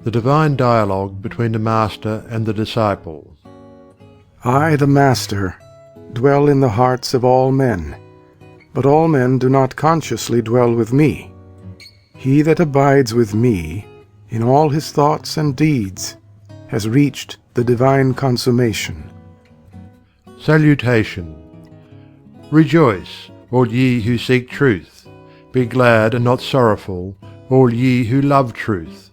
The divine dialogue between the Master and the disciple. I, the Master, dwell in the hearts of all men, but all men do not consciously dwell with me. He that abides with me, in all his thoughts and deeds, has reached the divine consummation. Salutation. Rejoice, all ye who seek truth. Be glad and not sorrowful, all ye who love truth.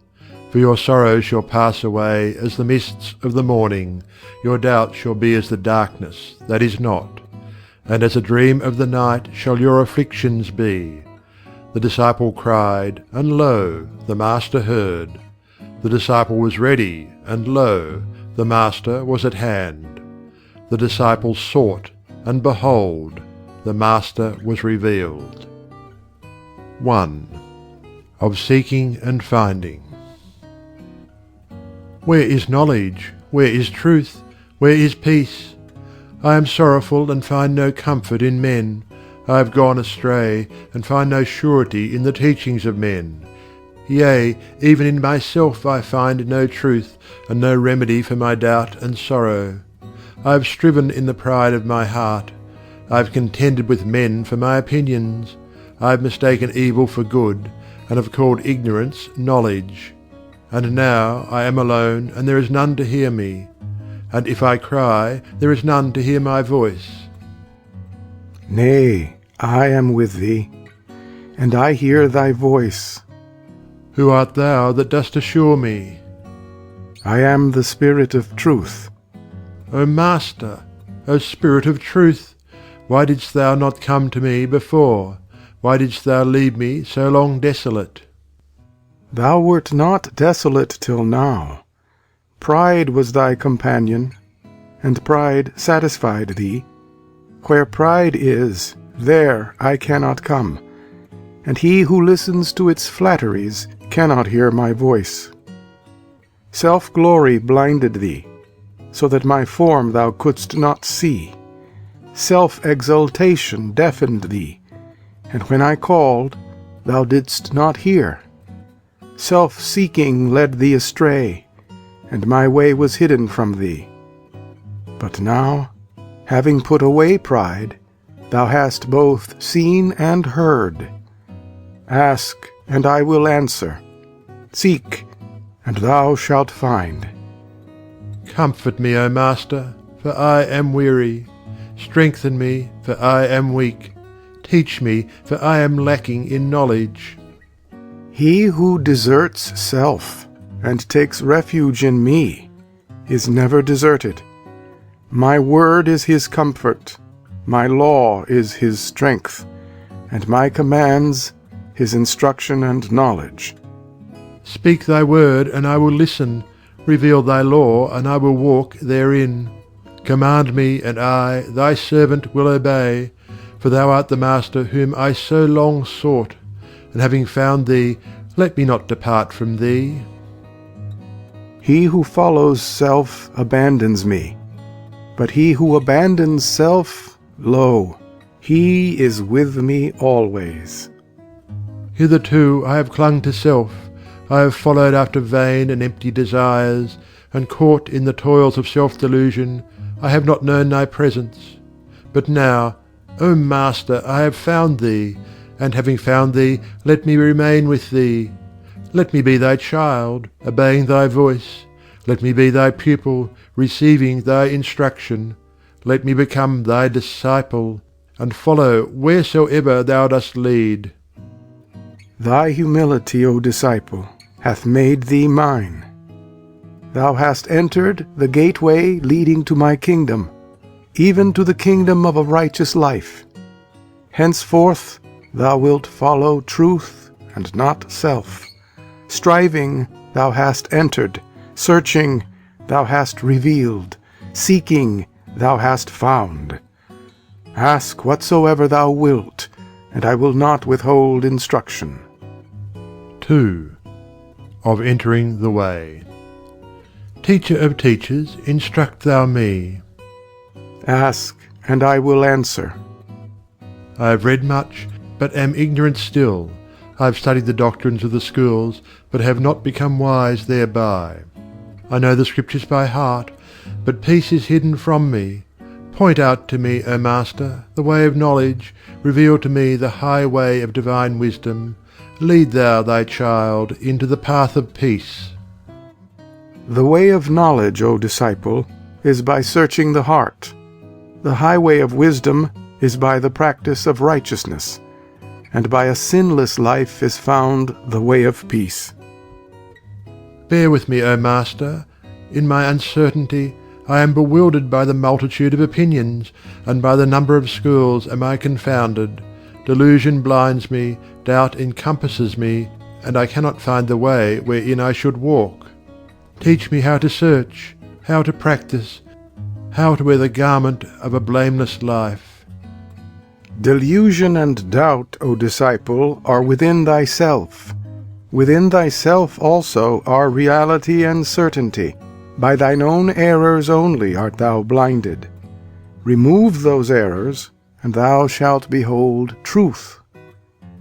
For your sorrows shall pass away as the mists of the morning, your doubts shall be as the darkness that is not. And as a dream of the night shall your afflictions be. The disciple cried, and lo, the Master heard. The disciple was ready, and lo, the Master was at hand. The disciple sought, and behold, the Master was revealed. 1. Of seeking and finding. Where is knowledge? Where is truth? Where is peace? I am sorrowful and find no comfort in men. I have gone astray and find no surety in the teachings of men. Yea, even in myself I find no truth and no remedy for my doubt and sorrow. I have striven in the pride of my heart. I have contended with men for my opinions. I have mistaken evil for good and have called ignorance knowledge. And now I am alone, and there is none to hear me. And if I cry, there is none to hear my voice. Nay, I am with thee, and I hear thy voice. Who art thou that dost assure me? I am the Spirit of truth. O Master, O Spirit of truth, why didst thou not come to me before? Why didst thou leave me so long desolate? Thou wert not desolate till now. Pride was thy companion, and pride satisfied thee. Where pride is, there I cannot come, and he who listens to its flatteries cannot hear my voice. Self-glory blinded thee, so that my form thou couldst not see. Self-exaltation deafened thee, and when I called, thou didst not hear. Self-seeking led thee astray, and my way was hidden from thee. But now, having put away pride, thou hast both seen and heard. Ask, and I will answer. Seek, and thou shalt find. Comfort me, O Master, for I am weary. Strengthen me, for I am weak. Teach me, for I am lacking in knowledge. He who deserts self and takes refuge in me is never deserted. My word is his comfort, my law is his strength, and my commands his instruction and knowledge. Speak thy word, and I will listen. Reveal thy law, and I will walk therein. Command me, and I, thy servant, will obey. For thou art the Master whom I so long sought. And having found thee, let me not depart from thee. He who follows self abandons me, but he who abandons self, lo, he is with me always. Hitherto I have clung to self, I have followed after vain and empty desires, and caught in the toils of self-delusion, I have not known thy presence. But now, O Master, I have found thee, and having found thee, let me remain with thee. Let me be thy child, obeying thy voice. Let me be thy pupil, receiving thy instruction. Let me become thy disciple, and follow wheresoever thou dost lead. Thy humility, O disciple, hath made thee mine. Thou hast entered the gateway leading to my kingdom, even to the kingdom of a righteous life. Henceforth thou wilt follow truth and not self. Striving thou hast entered, searching thou hast revealed, seeking thou hast found. Ask whatsoever thou wilt, and I will not withhold instruction. 2. Of entering the way. Teacher of teachers, instruct thou me. Ask, and I will answer. I have read much, but am ignorant still. I have studied the doctrines of the schools, but have not become wise thereby. I know the Scriptures by heart, but peace is hidden from me. Point out to me, O Master, the way of knowledge, reveal to me the high way of divine wisdom. Lead thou thy child into the path of peace. The way of knowledge, O disciple, is by searching the heart. The highway of wisdom is by the practice of righteousness, and by a sinless life is found the way of peace. Bear with me, O Master. In my uncertainty I am bewildered by the multitude of opinions, and by the number of schools am I confounded. Delusion blinds me, doubt encompasses me, and I cannot find the way wherein I should walk. Teach me how to search, how to practice, how to wear the garment of a blameless life. Delusion and doubt, O disciple, are within thyself. Within thyself also are reality and certainty. By thine own errors only art thou blinded. Remove those errors, and thou shalt behold truth.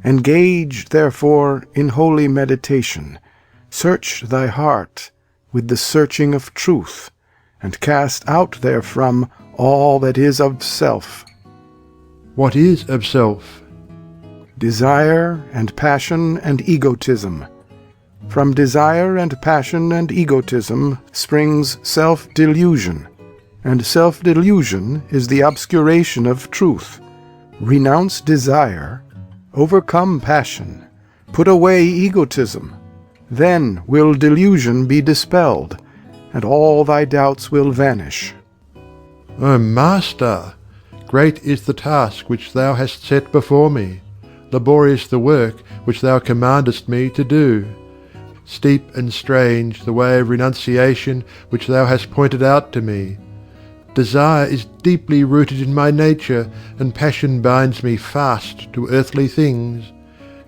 Engage, therefore, in holy meditation. Search thy heart with the searching of truth, and cast out therefrom all that is of self. What is of self? Desire and passion and egotism. From desire and passion and egotism springs self-delusion, and self-delusion is the obscuration of truth. Renounce desire, overcome passion, put away egotism. Then will delusion be dispelled, and all thy doubts will vanish. O Master, great is the task which thou hast set before me, laborious the work which thou commandest me to do. Steep and strange the way of renunciation which thou hast pointed out to me. Desire is deeply rooted in my nature, and passion binds me fast to earthly things.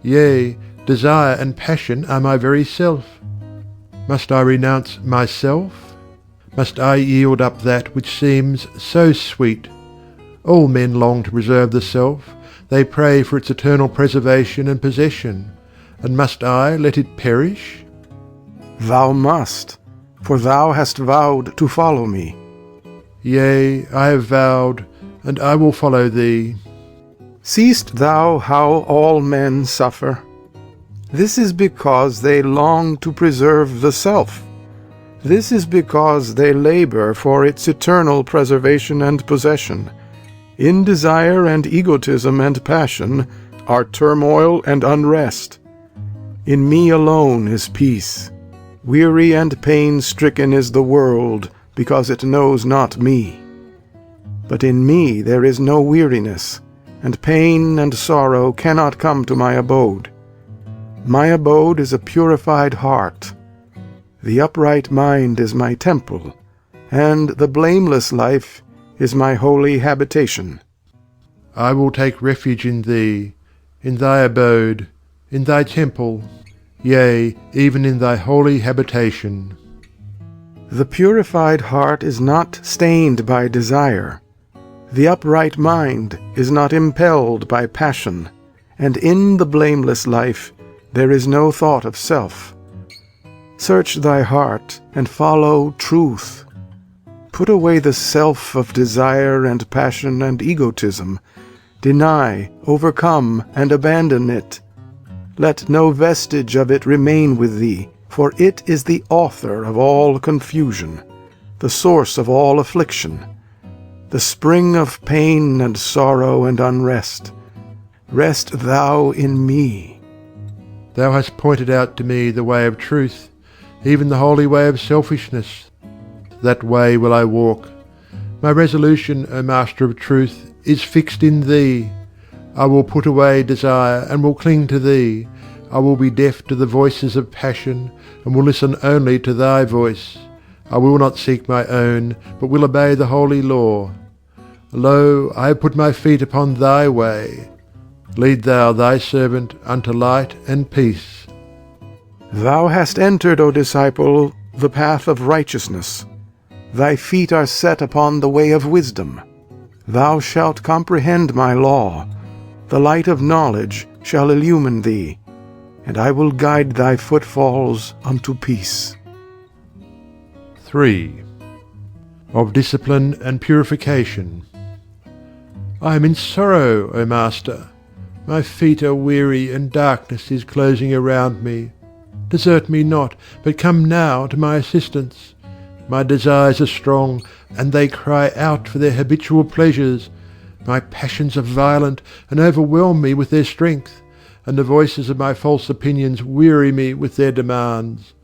Yea, desire and passion are my very self. Must I renounce myself? Must I yield up that which seems so sweet? All men long to preserve the self, they pray for its eternal preservation and possession. And must I let it perish? Thou must, for thou hast vowed to follow me. Yea, I have vowed, and I will follow thee. Seest thou how all men suffer? This is because they long to preserve the self. This is because they labor for its eternal preservation and possession. In desire and egotism and passion are turmoil and unrest. In me alone is peace. Weary and pain-stricken is the world, because it knows not me. But in me there is no weariness, and pain and sorrow cannot come to my abode. My abode is a purified heart. The upright mind is my temple, and the blameless life is my holy habitation. I will take refuge in thee, in thy abode, in thy temple, yea, even in thy holy habitation. The purified heart is not stained by desire. The upright mind is not impelled by passion, and in the blameless life there is no thought of self. Search thy heart and follow truth. Put away the self of desire and passion and egotism. Deny, overcome, and abandon it. Let no vestige of it remain with thee, for it is the author of all confusion, the source of all affliction, the spring of pain and sorrow and unrest. Rest thou in me. Thou hast pointed out to me the way of truth, even the holy way of selfishness. That way will I walk. My resolution, O Master of Truth, is fixed in thee. I will put away desire and will cling to thee. I will be deaf to the voices of passion and will listen only to thy voice. I will not seek my own, but will obey the holy law. Lo, I have put my feet upon thy way. Lead thou thy servant unto light and peace. Thou hast entered, O disciple, the path of righteousness. Thy feet are set upon the way of wisdom. Thou shalt comprehend my law. The light of knowledge shall illumine thee. and I will guide thy footfalls unto peace. 3. Of discipline and purification. I am in sorrow, O Master. My feet are weary, and darkness is closing around me. Desert me not, but come now to my assistance. My desires are strong, and they cry out for their habitual pleasures. My passions are violent, and overwhelm me with their strength, and the voices of my false opinions weary me with their demands.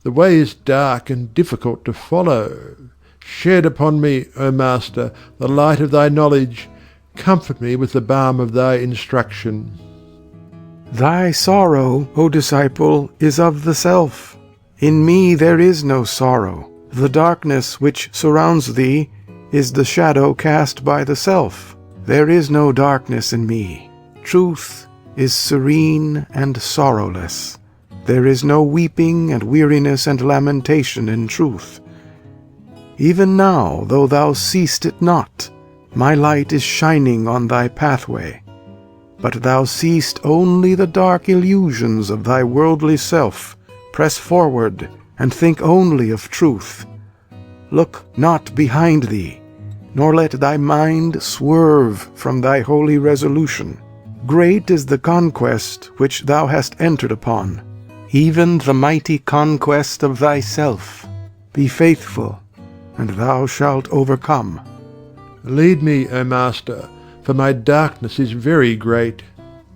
The way is dark and difficult to follow. Shed upon me, O Master, the light of thy knowledge. Comfort me with the balm of thy instruction. Thy sorrow, O disciple, is of the self. In me there is no sorrow. The darkness which surrounds thee is the shadow cast by the self. There is no darkness in me. Truth is serene and sorrowless. There is no weeping and weariness and lamentation in truth. Even now, though thou seest it not, my light is shining on thy pathway. But thou seest only the dark illusions of thy worldly self. Press forward, and think only of truth. Look not behind thee, nor let thy mind swerve from thy holy resolution. Great is the conquest which thou hast entered upon, even the mighty conquest of thyself. Be faithful, and thou shalt overcome. Lead me, O Master, for my darkness is very great.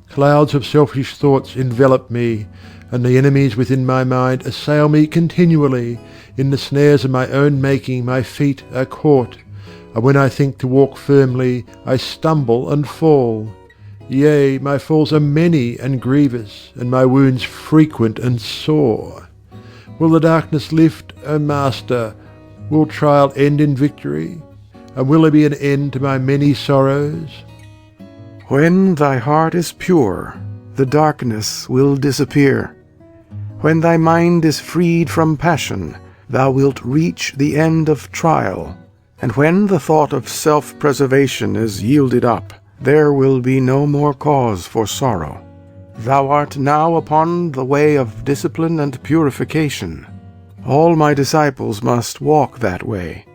Clouds of selfish thoughts envelop me, and the enemies within my mind assail me continually. In the snares of my own making my feet are caught, and when I think to walk firmly, I stumble and fall. Yea, my falls are many and grievous, and my wounds frequent and sore. Will the darkness lift, O Master? Will trial end in victory? And will there be an end to my many sorrows? When thy heart is pure, the darkness will disappear. When thy mind is freed from passion, thou wilt reach the end of trial. And when the thought of self-preservation is yielded up, there will be no more cause for sorrow. Thou art now upon the way of discipline and purification. All my disciples must walk that way.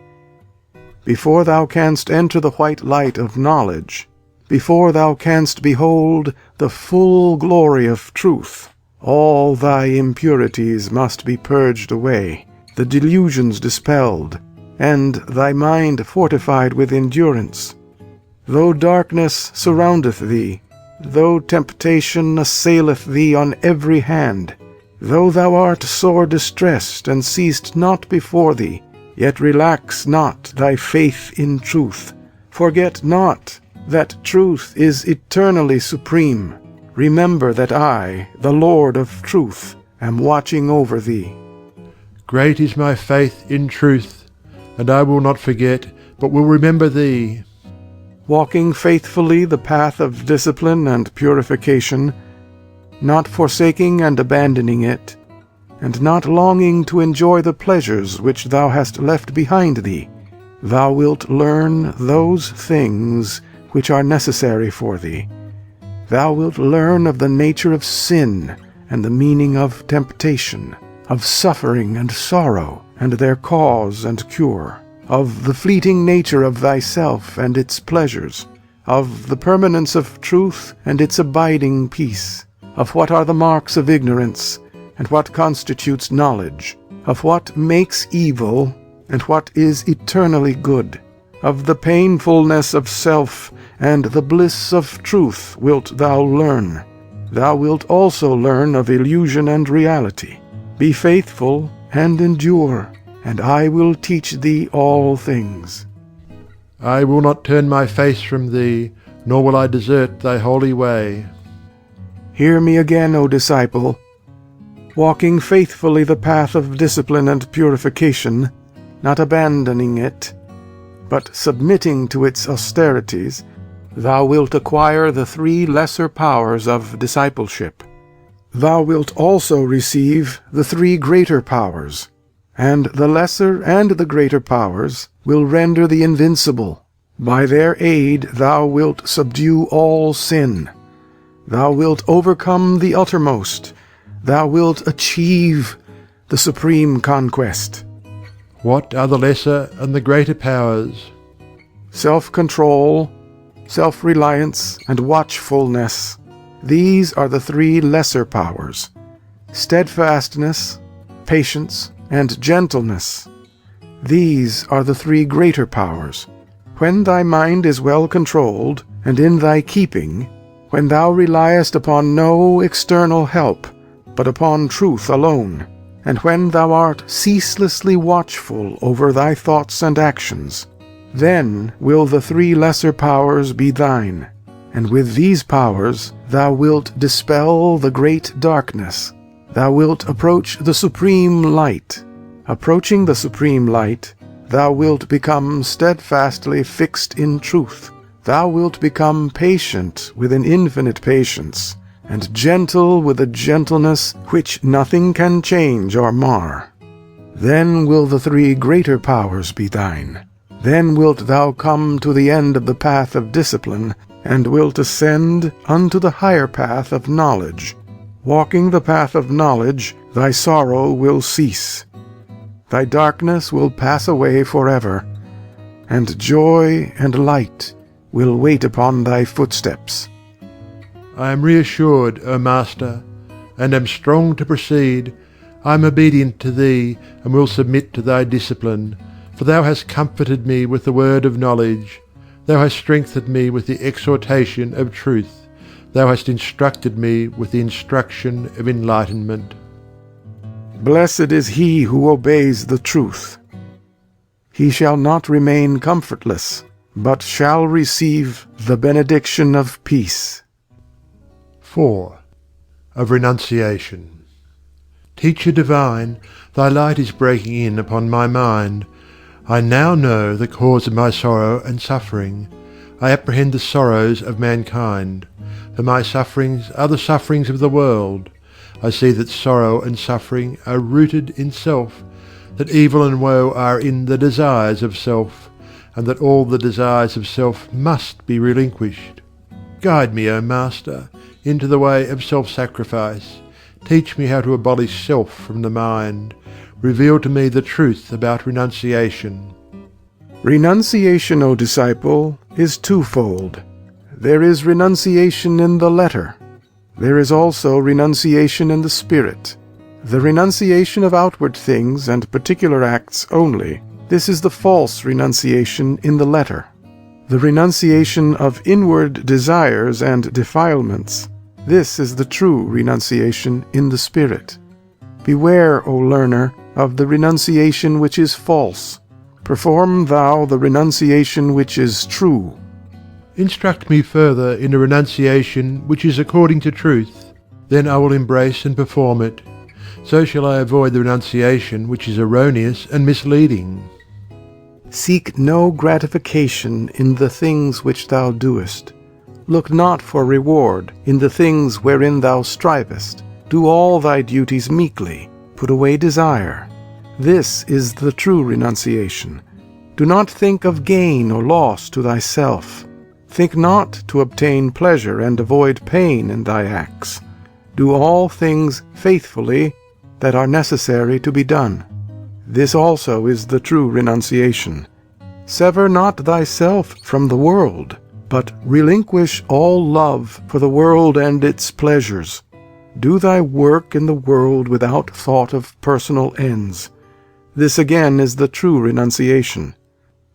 Before thou canst enter the white light of knowledge, before thou canst behold the full glory of truth, all thy impurities must be purged away, the delusions dispelled, and thy mind fortified with endurance. Though darkness surroundeth thee, though temptation assaileth thee on every hand, though thou art sore distressed and seest not before thee, yet relax not thy faith in truth. Forget not that truth is eternally supreme. Remember that I, the Lord of truth, am watching over thee. Great is my faith in truth, and I will not forget, but will remember thee. Walking faithfully the path of discipline and purification, not forsaking and abandoning it, and not longing to enjoy the pleasures which thou hast left behind thee, thou wilt learn those things which are necessary for thee. Thou wilt learn of the nature of sin and the meaning of temptation, of suffering and sorrow and their cause and cure, of the fleeting nature of thyself and its pleasures, of the permanence of truth and its abiding peace, of what are the marks of ignorance and what constitutes knowledge, of what makes evil and what is eternally good, of the painfulness of self and the bliss of truth wilt thou learn. Thou wilt also learn of illusion and reality. Be faithful and endure, and I will teach thee all things. I will not turn my face from thee, nor will I desert thy holy way. Hear me again, O disciple. Walking faithfully the path of discipline and purification, not abandoning it, but submitting to its austerities, thou wilt acquire the 3 lesser powers of discipleship. Thou wilt also receive the 3 greater powers, and the lesser and the greater powers will render thee invincible. By their aid thou wilt subdue all sin. Thou wilt overcome the uttermost, thou wilt achieve the supreme conquest. What are the lesser and the greater powers? Self-control, self-reliance, and watchfulness. These are the three lesser powers. Steadfastness, patience, and gentleness. These are the three greater powers. When thy mind is well controlled, and in thy keeping, when thou reliest upon no external help, but upon truth alone, and when thou art ceaselessly watchful over thy thoughts and actions, then will the three lesser powers be thine, and with these powers thou wilt dispel the great darkness. Thou wilt approach the supreme light. Approaching the supreme light, thou wilt become steadfastly fixed in truth. Thou wilt become patient with an infinite patience, and gentle with a gentleness which nothing can change or mar. Then will the three greater powers be thine. Then wilt thou come to the end of the path of discipline, and wilt ascend unto the higher path of knowledge. Walking the path of knowledge, thy sorrow will cease. Thy darkness will pass away forever, and joy and light will wait upon thy footsteps. I am reassured, O Master, and am strong to proceed. I am obedient to thee, and will submit to thy discipline. For thou hast comforted me with the word of knowledge. Thou hast strengthened me with the exhortation of truth. Thou hast instructed me with the instruction of enlightenment. Blessed is he who obeys the truth. He shall not remain comfortless, but shall receive the benediction of peace. 4. Of Renunciation. Teacher divine, thy light is breaking in upon my mind. I now know the cause of my sorrow and suffering. I apprehend the sorrows of mankind. For my sufferings are the sufferings of the world. I see that sorrow and suffering are rooted in self, that evil and woe are in the desires of self, and that all the desires of self must be relinquished. Guide me, O Master, into the way of self-sacrifice. Teach me how to abolish self from the mind. Reveal to me the truth about renunciation. Renunciation, O disciple, is twofold. There is renunciation in the letter. There is also renunciation in the spirit. The renunciation of outward things and particular acts only. This is the false renunciation in the letter. The renunciation of inward desires and defilements. This is the true renunciation in the spirit. Beware, O learner, of the renunciation which is false. Perform thou the renunciation which is true. Instruct me further in a renunciation which is according to truth. Then I will embrace and perform it. So shall I avoid the renunciation which is erroneous and misleading. Seek no gratification in the things which thou doest. Look not for reward in the things wherein thou strivest. Do all thy duties meekly. Put away desire. This is the true renunciation. Do not think of gain or loss to thyself. Think not to obtain pleasure and avoid pain in thy acts. Do all things faithfully that are necessary to be done. This also is the true renunciation. Sever not thyself from the world, but relinquish all love for the world and its pleasures. Do thy work in the world without thought of personal ends. This again is the true renunciation.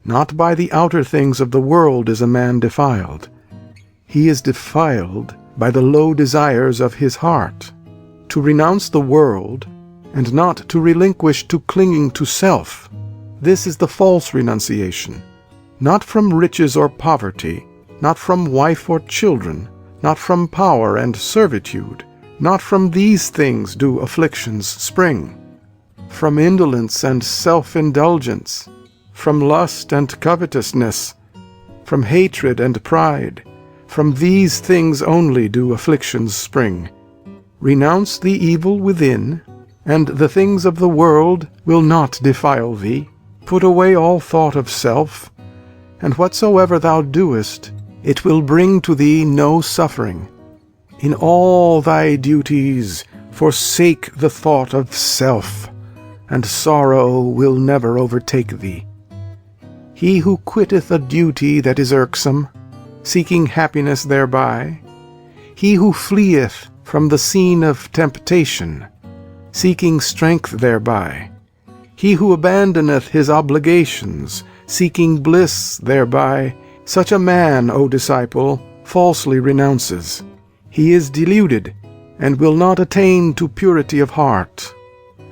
Not by the outer things of the world is a man defiled. He is defiled by the low desires of his heart. To renounce the world, and not to relinquish to clinging to self, this is the false renunciation. Not from riches or poverty, not from wife or children, not from power and servitude, not from these things do afflictions spring. From indolence and self-indulgence, from lust and covetousness, from hatred and pride, from these things only do afflictions spring. Renounce the evil within, and the things of the world will not defile thee. Put away all thought of self, and whatsoever thou doest, it will bring to thee no suffering. In all thy duties Forsake the thought of self, and sorrow will never overtake thee. He who quitteth a duty that is irksome, seeking happiness thereby, he who fleeth from the scene of temptation, seeking strength thereby, he who abandoneth his obligations, seeking bliss thereby, such a man, O disciple, falsely renounces. He is deluded, and will not attain to purity of heart.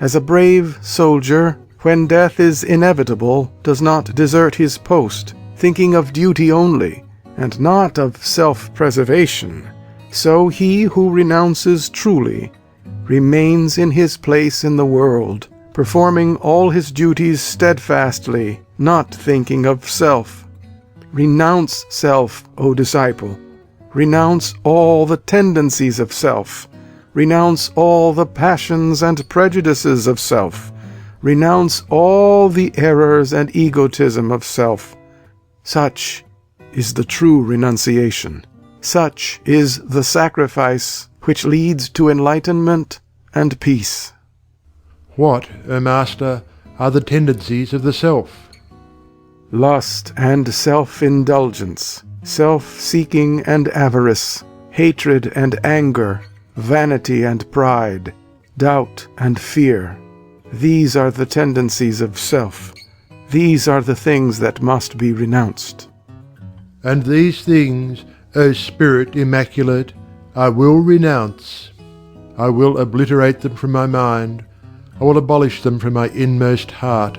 As a brave soldier, when death is inevitable, does not desert his post, thinking of duty only, and not of self-preservation, so he who renounces truly remains in his place in the world, performing all his duties steadfastly, not thinking of self. Renounce self, O disciple. Renounce all the tendencies of self. Renounce all the passions and prejudices of self. Renounce all the errors and egotism of self. Such is the true renunciation. Such is the sacrifice which leads to enlightenment and peace. What, O Master, are the tendencies of the self? Lust and self-indulgence, self-seeking and avarice, hatred and anger, vanity and pride, doubt and fear. These are the tendencies of self. These are the things that must be renounced. And these things, O Spirit Immaculate, I will renounce. I will obliterate them from my mind. I will abolish them from my inmost heart.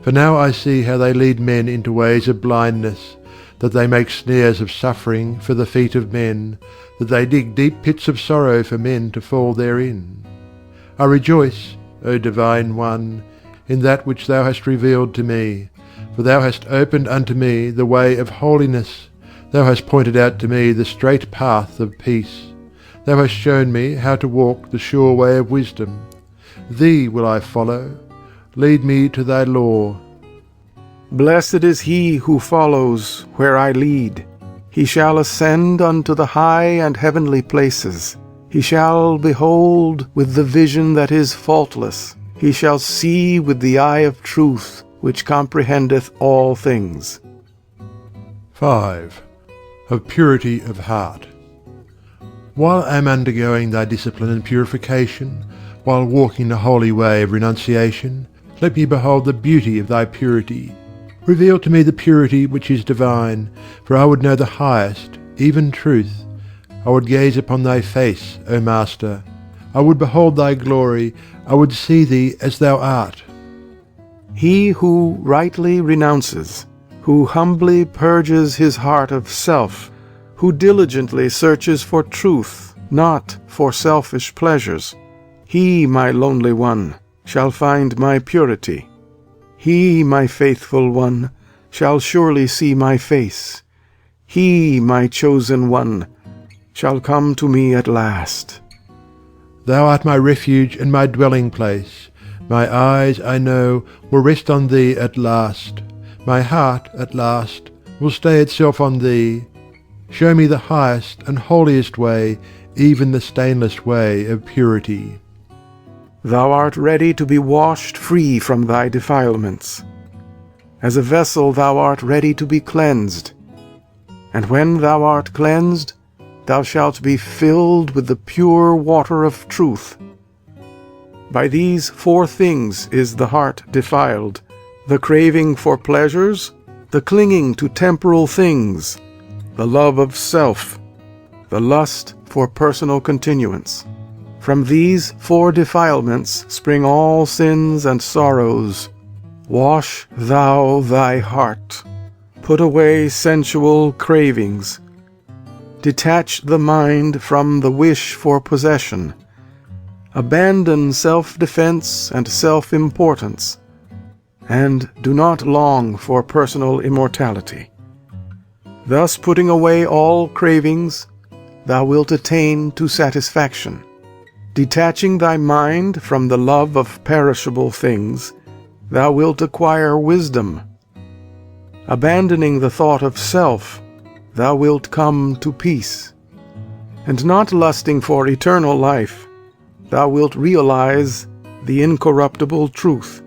For now I see how they lead men into ways of blindness, that they make snares of suffering for the feet of men, that they dig deep pits of sorrow for men to fall therein. I rejoice, O Divine One, in that which thou hast revealed to me, for thou hast opened unto me the way of holiness. Thou hast pointed out to me the straight path of peace. Thou hast shown me how to walk the sure way of wisdom. Thee will I follow. Lead me to thy law. Blessed is he who follows where I lead. He shall ascend unto the high and heavenly places. He shall behold with the vision that is faultless. He shall see with the eye of truth, which comprehendeth all things. 5. Of purity of heart. While I am undergoing thy discipline and purification, while walking the holy way of renunciation, let me behold the beauty of thy purity. Reveal to me the purity which is divine, for I would know the highest, even truth. I would gaze upon thy face, O Master. I would behold thy glory. I would see thee as thou art. He who rightly renounces, who humbly purges his heart of self, who diligently searches for truth, not for selfish pleasures, he, my lonely one, shall find my purity. He, my faithful one, shall surely see my face. He, my chosen one, shall come to me at last. Thou art my refuge and my dwelling place. My eyes, I know, will rest on thee at last. My heart, at last, will stay itself on thee. Show me the highest and holiest way, even the stainless way of purity. Thou art ready to be washed free from thy defilements. As a vessel thou art ready to be cleansed. And when thou art cleansed, thou shalt be filled with the pure water of truth. By these 4 things is the heart defiled: the craving for pleasures, the clinging to temporal things, the love of self, the lust for personal continuance. From these 4 defilements spring all sins and sorrows. Wash thou thy heart. Put away sensual cravings. Detach the mind from the wish for possession. Abandon self-defense and self-importance, and do not long for personal immortality. Thus putting away all cravings, thou wilt attain to satisfaction. Detaching thy mind from the love of perishable things, thou wilt acquire wisdom. Abandoning the thought of self, thou wilt come to peace. And not lusting for eternal life, thou wilt realize the incorruptible truth.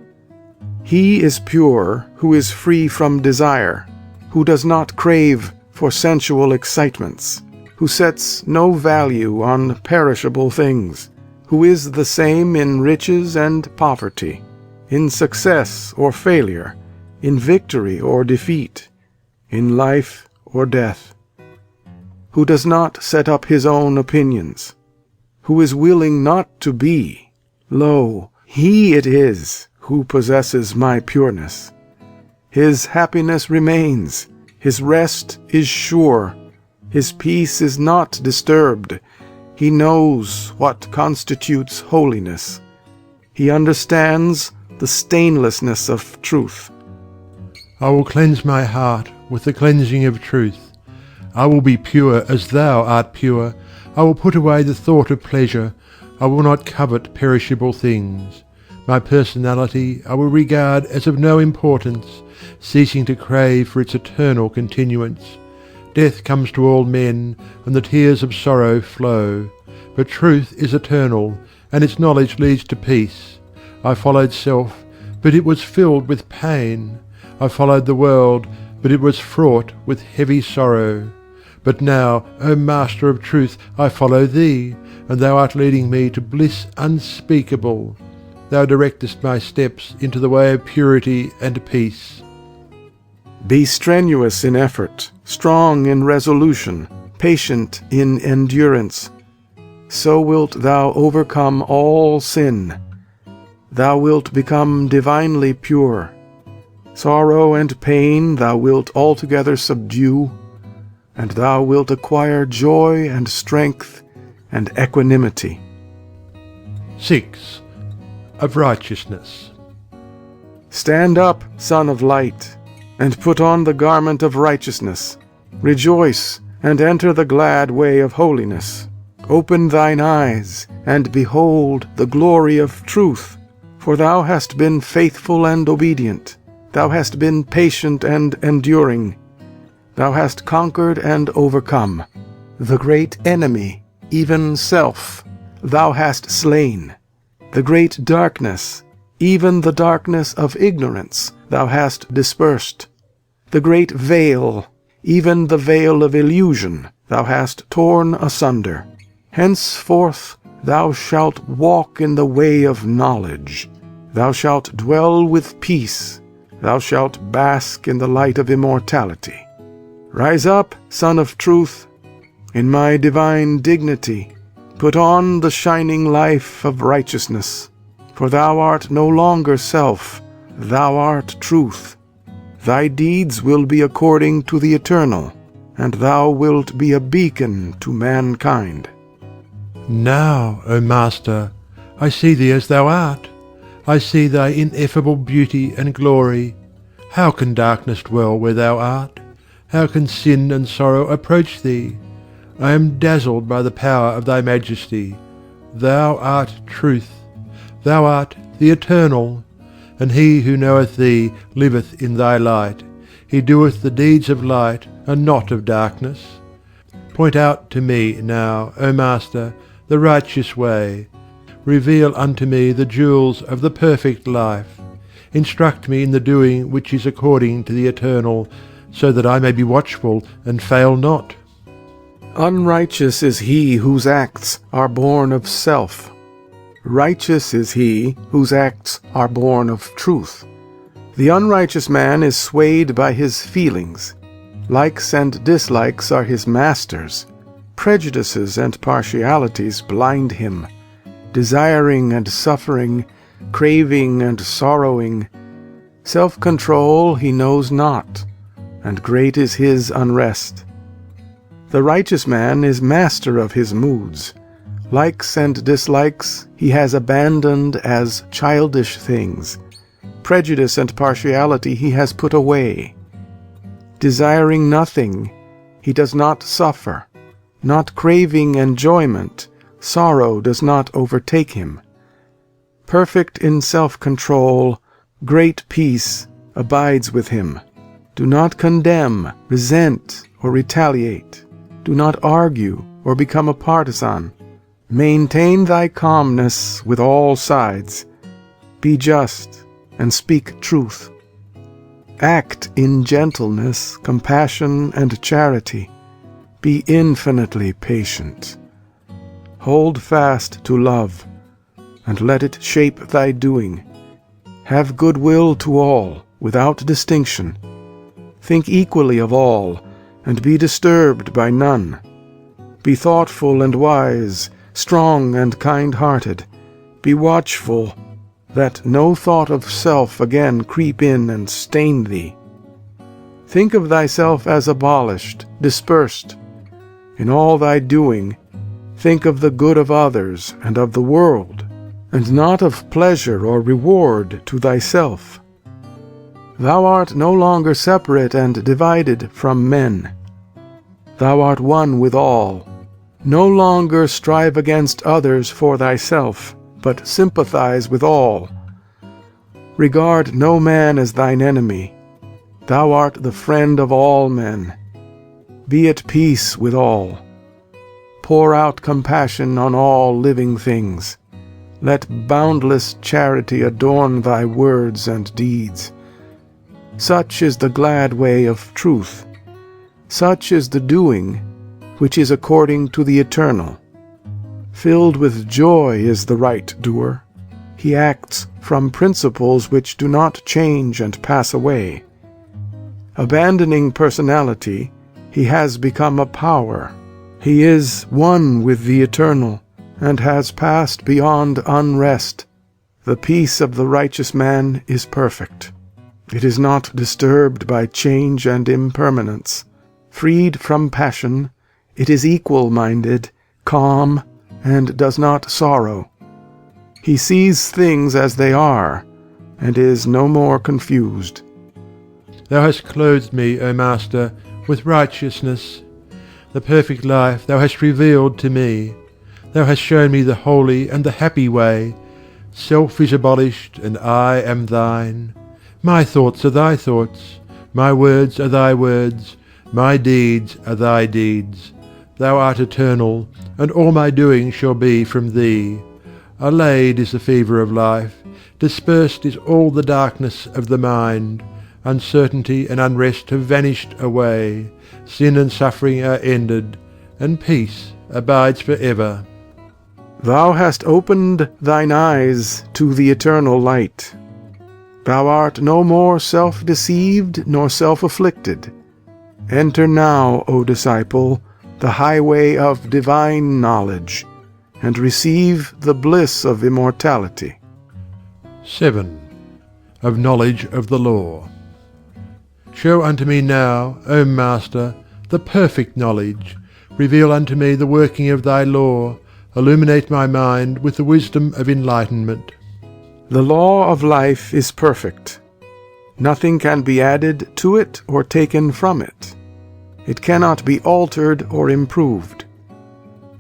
He is pure who is free from desire, who does not crave for sensual excitements, who sets no value on perishable things, who is the same in riches and poverty, in success or failure, in victory or defeat, in life or death, who does not set up his own opinions, who is willing not to be. Lo, he it is who possesses my pureness. His happiness remains, his rest is sure, his peace is not disturbed. He knows what constitutes holiness. He understands the stainlessness of truth. I will cleanse my heart with the cleansing of truth. I will be pure as thou art pure. I will put away the thought of pleasure. I will not covet perishable things. My personality I will regard as of no importance, ceasing to crave for its eternal continuance. Death comes to all men, and the tears of sorrow flow. But truth is eternal, and its knowledge leads to peace. I followed self, but it was filled with pain. I followed the world, but it was fraught with heavy sorrow. But now, O Master of Truth, I follow thee, and thou art leading me to bliss unspeakable. Thou directest my steps into the way of purity and peace. Be strenuous in effort, strong in resolution, patient in endurance. So wilt thou overcome all sin. Thou wilt become divinely pure. Sorrow and pain thou wilt altogether subdue, and thou wilt acquire joy and strength and equanimity. 6. Of righteousness. Stand up, Son of Light, and put on the garment of righteousness. Rejoice, and enter the glad way of holiness. Open thine eyes, and behold the glory of truth. For thou hast been faithful and obedient. Thou hast been patient and enduring. Thou hast conquered and overcome. The great enemy, even self, thou hast slain. The great darkness, even the darkness of ignorance, thou hast dispersed. The great veil, even the veil of illusion, thou hast torn asunder. Henceforth thou shalt walk in the way of knowledge. Thou shalt dwell with peace. Thou shalt bask in the light of immortality. Rise up, Son of Truth, in my divine dignity. Put on the shining life of righteousness. For thou art no longer self, thou art truth. Thy deeds will be according to the eternal, and thou wilt be a beacon to mankind. Now, O Master, I see thee as thou art. I see thy ineffable beauty and glory. How can darkness dwell where thou art? How can sin and sorrow approach thee? I am dazzled by the power of thy majesty. Thou art truth. Thou art the eternal. And he who knoweth thee liveth in thy light. He doeth the deeds of light, and not of darkness. Point out to me now, O Master, the righteous way. Reveal unto me the jewels of the perfect life. Instruct me in the doing which is according to the eternal, so that I may be watchful and fail not. Unrighteous is he whose acts are born of self. Righteous is he whose acts are born of truth. The unrighteous man is swayed by his feelings. Likes and dislikes are his masters. Prejudices and partialities blind him. Desiring and suffering, craving and sorrowing. Self-control he knows not, and great is his unrest. The righteous man is master of his moods. Likes and dislikes he has abandoned as childish things. Prejudice and partiality he has put away. Desiring nothing, he does not suffer. Not craving enjoyment, sorrow does not overtake him. Perfect in self-control, great peace abides with him. Do not condemn, resent, or retaliate. Do not argue or become a partisan. Maintain thy calmness with all sides. Be just and speak truth. Act in gentleness, compassion, and charity. Be infinitely patient. Hold fast to love, and let it shape thy doing. Have good will to all, without distinction. Think equally of all, and be disturbed by none. Be thoughtful and wise, strong and kind-hearted. Be watchful, that no thought of self again creep in and stain thee. Think of thyself as abolished, dispersed. In all thy doing, think of the good of others and of the world, and not of pleasure or reward to thyself. Thou art no longer separate and divided from men. Thou art one with all. No longer strive against others for thyself, but sympathize with all. Regard no man as thine enemy. Thou art the friend of all men. Be at peace with all. Pour out compassion on all living things. Let boundless charity adorn thy words and deeds. Such is the glad way of truth. Such is the doing which is according to the eternal. Filled with joy is the right doer. He acts from principles which do not change and pass away. Abandoning personality, he has become a power. He is one with the eternal, and has passed beyond unrest. The peace of the righteous man is perfect. It is not disturbed by change and impermanence. Freed from passion, it is equal-minded, calm, and does not sorrow. He sees things as they are, and is no more confused. Thou hast clothed me, O Master, with righteousness. The perfect life thou hast revealed to me. Thou hast shown me the holy and the happy way. Self is abolished, and I am thine. My thoughts are thy thoughts, my words are thy words, my deeds are thy deeds. Thou art eternal, and all my doing shall be from thee. Allayed is the fever of life, dispersed is all the darkness of the mind. Uncertainty and unrest have vanished away, sin and suffering are ended, and peace abides for ever. Thou hast opened thine eyes to the eternal light. Thou art no more self-deceived nor self-afflicted. Enter now, O disciple, the highway of divine knowledge, and receive the bliss of immortality. 7. Of knowledge of the law. Show unto me now, O Master, the perfect knowledge. Reveal unto me the working of thy law. Illuminate my mind with the wisdom of enlightenment. The law of life is perfect. Nothing can be added to it or taken from it. It cannot be altered or improved.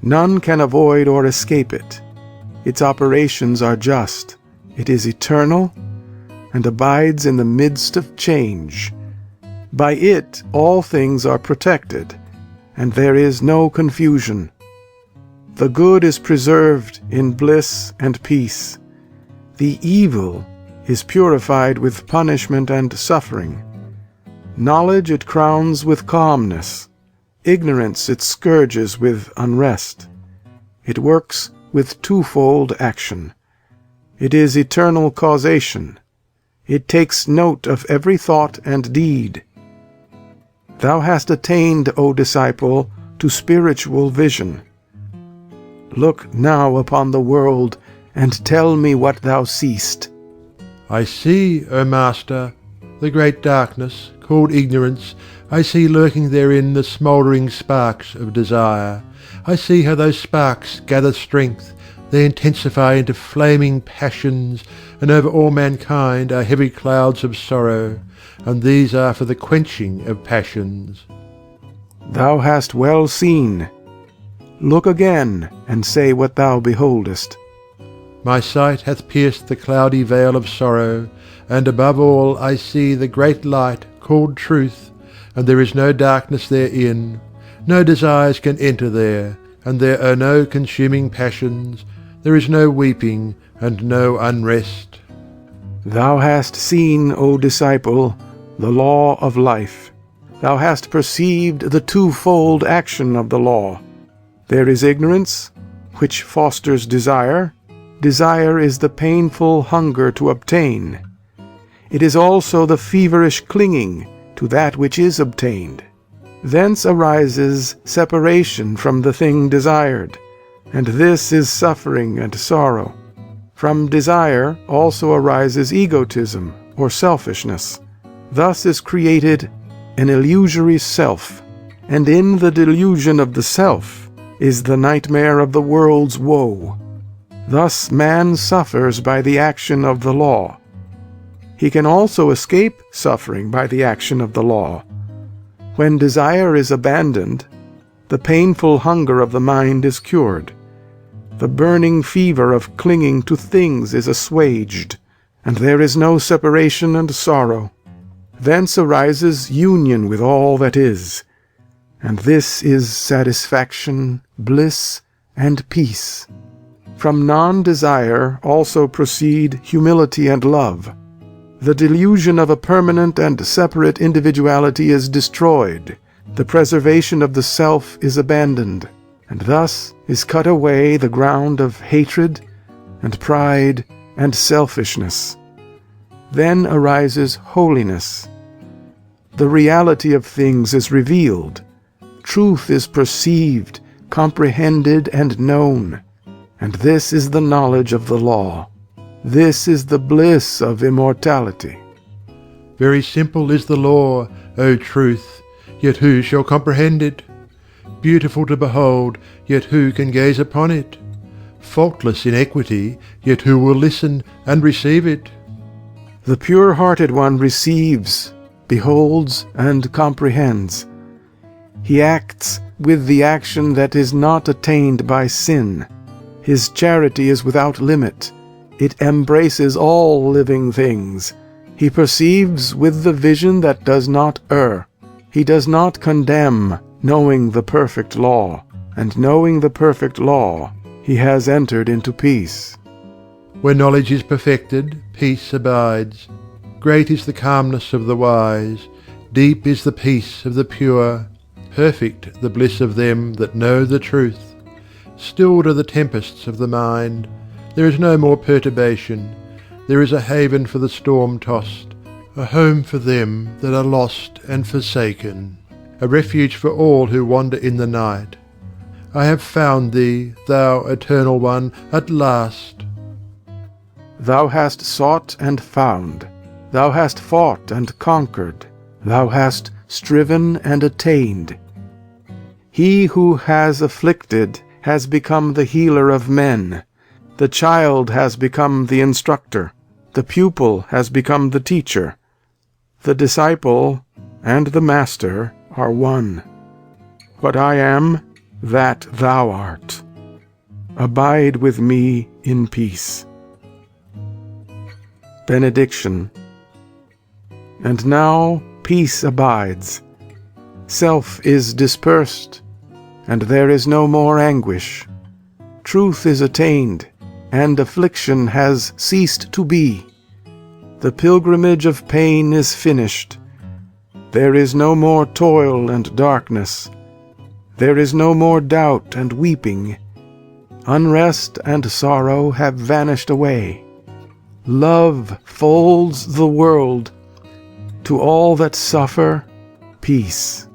None can avoid or escape it. Its operations are just. It is eternal and abides in the midst of change. By it all things are protected, and there is no confusion. The good is preserved in bliss and peace. The evil is purified with punishment and suffering. Knowledge it crowns with calmness. Ignorance it scourges with unrest. It works with twofold action. It is eternal causation. It takes note of every thought and deed. Thou hast attained, O disciple, to spiritual vision. Look now upon the world, and tell me what thou seest. I see, O Master, the great darkness, called ignorance. I see lurking therein the smouldering sparks of desire. I see how those sparks gather strength, they intensify into flaming passions, and over all mankind are heavy clouds of sorrow, and these are for the quenching of passions. Thou hast well seen. Look again, and say what thou beholdest. My sight hath pierced the cloudy veil of sorrow, and above all I see the great light called truth, and there is no darkness therein. No desires can enter there, and there are no consuming passions, there is no weeping and no unrest. Thou hast seen, O disciple, the law of life. Thou hast perceived the twofold action of the law. There is ignorance, which fosters desire. Desire is the painful hunger to obtain. It is also the feverish clinging to that which is obtained. Thence arises separation from the thing desired, and this is suffering and sorrow. From desire also arises egotism or selfishness. Thus is created an illusory self, and in the delusion of the self is the nightmare of the world's woe. Thus man suffers by the action of the law. He can also escape suffering by the action of the law. When desire is abandoned, the painful hunger of the mind is cured. The burning fever of clinging to things is assuaged, and there is no separation and sorrow. Thence arises union with all that is, and this is satisfaction, bliss, and peace. From non-desire also proceed humility and love. The delusion of a permanent and separate individuality is destroyed. The preservation of the self is abandoned, and thus is cut away the ground of hatred and pride and selfishness. Then arises holiness. The reality of things is revealed. Truth is perceived, comprehended, and known, and this is the knowledge of the law. This is the bliss of immortality. Very simple is the law, O truth, yet who shall comprehend it? Beautiful to behold, yet who can gaze upon it? Faultless in equity, yet who will listen and receive it? The pure-hearted one receives, beholds, and comprehends. He acts with the action that is not attained by sin. His charity is without limit. It embraces all living things. He perceives with the vision that does not err. He does not condemn, knowing the perfect law, and knowing the perfect law, he has entered into peace. When knowledge is perfected, peace abides. Great is the calmness of the wise, deep is the peace of the pure, perfect the bliss of them that know the truth. Stilled are the tempests of the mind. There is no more perturbation. There is a haven for the storm-tossed, a home for them that are lost and forsaken, a refuge for all who wander in the night. I have found thee, thou eternal one, at last. Thou hast sought and found. Thou hast fought and conquered. Thou hast striven and attained. He who has afflicted has become the healer of men. The child has become the instructor. The pupil has become the teacher. The disciple and the master are one. What I am, that thou art. Abide with me in peace. Benediction. And now peace abides. Self is dispersed, and there is no more anguish. Truth is attained, and affliction has ceased to be. The pilgrimage of pain is finished. There is no more toil and darkness. There is no more doubt and weeping. Unrest and sorrow have vanished away. Love folds the world. To all that suffer, peace.